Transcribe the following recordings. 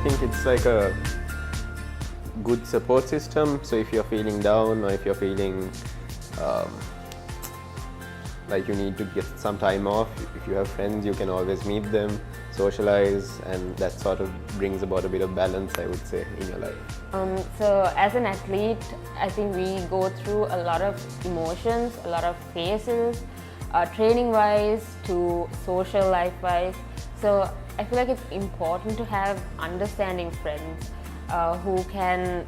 think it's like a good support system. So if you're feeling down or if you're feeling like you need to get some time off, if you have friends, you can always meet them, socialize, and that sort of brings about a bit of balance, I would say, in your life. So as an athlete, I think we go through a lot of emotions, a lot of phases, training-wise to social life-wise. So I feel like it's important to have understanding friends who can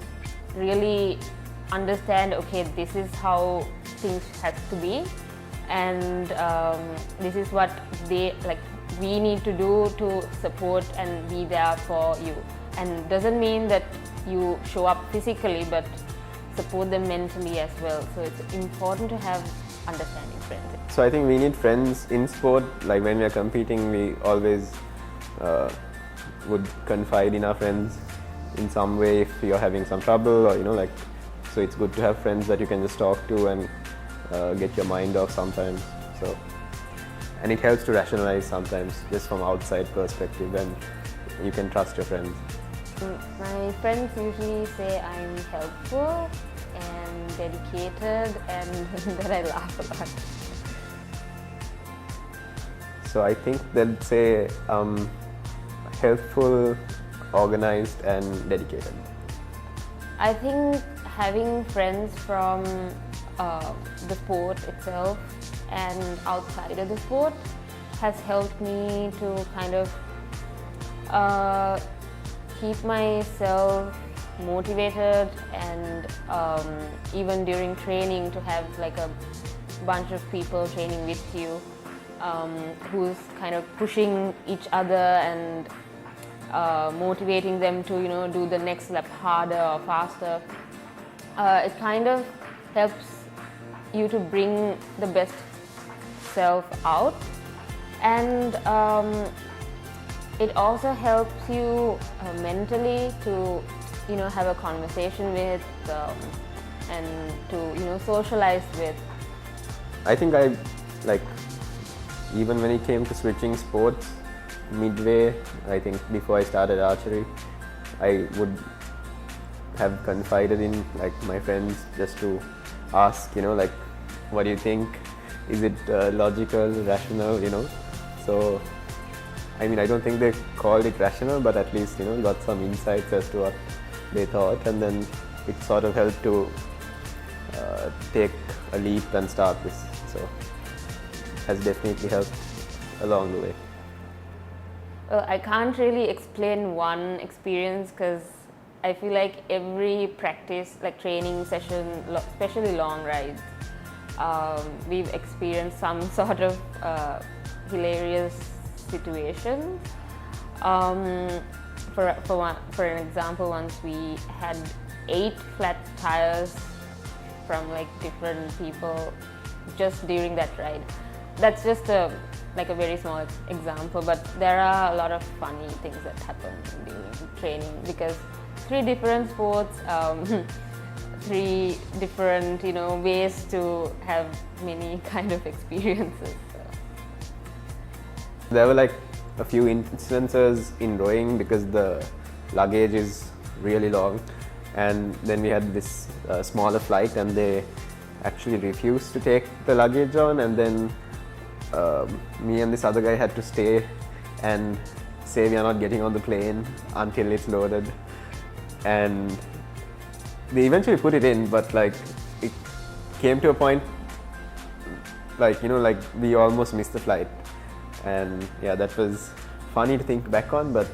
really understand, okay, this is how things have to be, and this is what we need to do to support and be there for you. And doesn't mean that you show up physically, but support them mentally as well. So it's important to have understanding friends. So I think we need friends in sport. Like when we are competing, we always would confide in our friends in some way if you're having some trouble, or so it's good to have friends that you can just talk to and get your mind off sometimes. So, and it helps to rationalize sometimes just from outside perspective, and you can trust your friends. My friends usually say I'm helpful and dedicated and that I laugh a lot. So I think they'd say helpful, organized and dedicated. I think having friends from the sport itself and outside of the sport has helped me to kind of keep myself motivated, and even during training to have like a bunch of people training with you who's kind of pushing each other and motivating them to do the next lap harder or faster. It kind of helps you to bring the best self out, and it also helps you mentally to have a conversation with and to socialize with. I think even when it came to switching sports midway, I think before I started archery, I would have confided in my friends just to ask, what do you think? Is it logical, rational, So, I mean, I don't think they called it rational, but at least, got some insights as to what they thought, and then it sort of helped to take a leap and start this. So, has definitely helped along the way. I can't really explain one experience because I feel like every practice, like training session, especially long rides, we've experienced some sort of hilarious situations. For an example, once we had 8 flat tires from different people just during that ride. That's just a very small example, but there are a lot of funny things that happen during training because 3 different sports, 3 different ways to have many kind of experiences. So. There were a few instances in rowing because the luggage is really long, and then we had this smaller flight and they actually refused to take the luggage on, and then me and this other guy had to stay and say we are not getting on the plane until it's loaded, and they eventually put it in, but it came to a point we almost missed the flight, and yeah, that was funny to think back on, but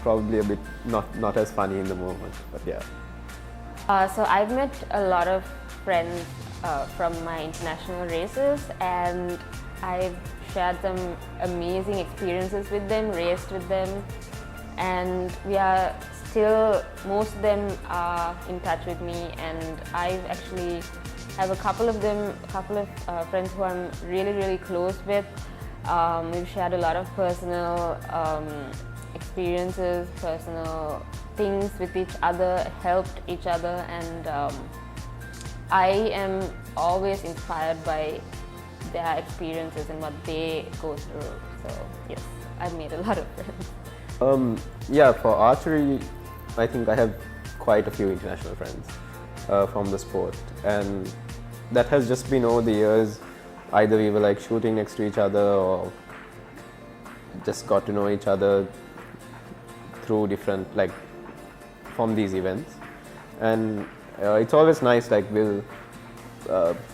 probably a bit not as funny in the moment, but yeah. So I've met a lot of friends from my international races, and I've shared some amazing experiences with them, raced with them, and we are still, most of them are in touch with me, and I've actually have a couple of friends who I'm really close with. We've shared a lot of personal experiences, personal things with each other, helped each other, and I am always inspired by their experiences and what they go through. So yes, I've made a lot of friends. Yeah, for archery, I think I have quite a few international friends from the sport, and that has just been over the years. Either we were like shooting next to each other, or just got to know each other through different, like, from these events. And it's always nice, like, we'll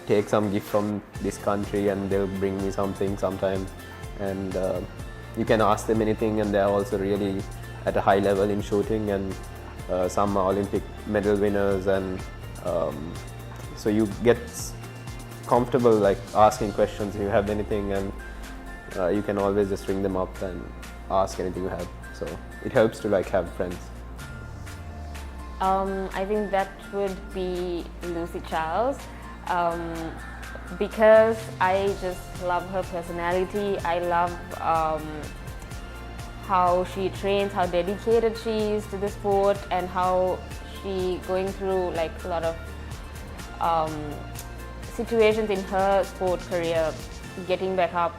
take some gift from this country and they'll bring me something sometimes, and you can ask them anything, and they're also really at a high level in shooting, and some are Olympic medal winners, and so you get comfortable like asking questions if you have anything, and you can always just ring them up and ask anything you have. So it helps to like have friends. I think that would be Lucy Charles, because I just love her personality. I love how she trains, how dedicated she is to the sport, and how she going through like a lot of situations in her sport career, getting back up,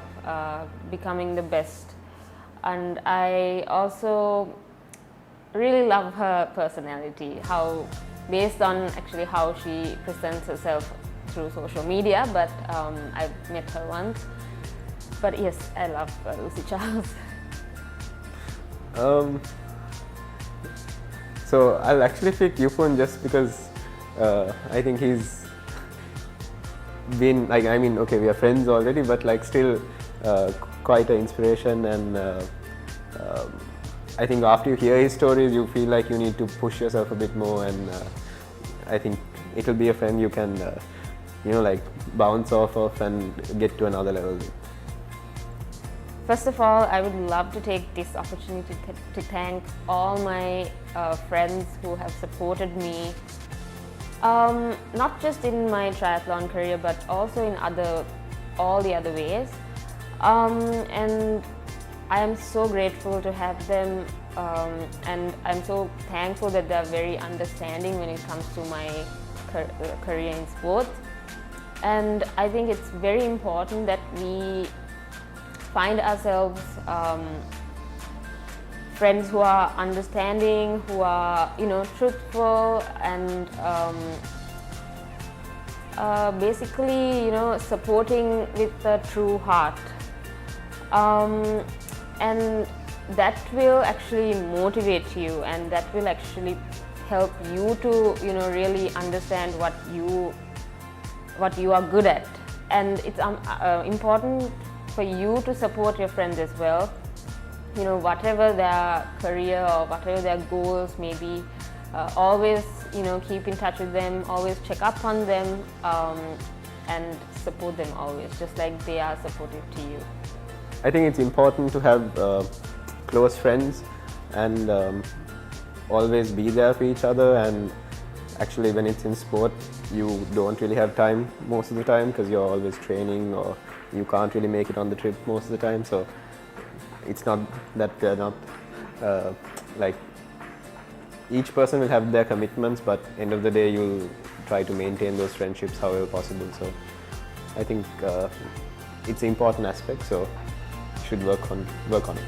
becoming the best. And I also really love her personality, how based on actually how she presents herself through social media, but I've met her once. But yes, I love Lucy Charles. So I'll actually pick Yupun just because I think he's been like, I mean, okay, we are friends already, but like still quite an inspiration, and I think after you hear his stories, you feel like you need to push yourself a bit more, and I think it'll be a friend you can, you know, like bounce off of and get to another level. First of all, I would love to take this opportunity to thank all my friends who have supported me, not just in my triathlon career, but also in all the other ways. And I am so grateful to have them, and I'm so thankful that they're very understanding when it comes to my career in sports. And I think it's very important that we find ourselves friends who are understanding, who are, you know, truthful, and basically, you know, supporting with a true heart. And that will actually motivate you, and that will actually help you to, you know, really understand what you are good at. And it's important for you to support your friends as well. You know, whatever their career or whatever their goals may be, always, you know, keep in touch with them, always check up on them, and support them always, just like they are supportive to you. I think it's important to have close friends and always be there for each other. And actually, when it's in sport, you don't really have time most of the time because you're always training, or you can't really make it on the trip most of the time. So it's not that they're not like, each person will have their commitments, but end of the day you'll try to maintain those friendships however possible. So I think it's an important aspect, so you should work on it.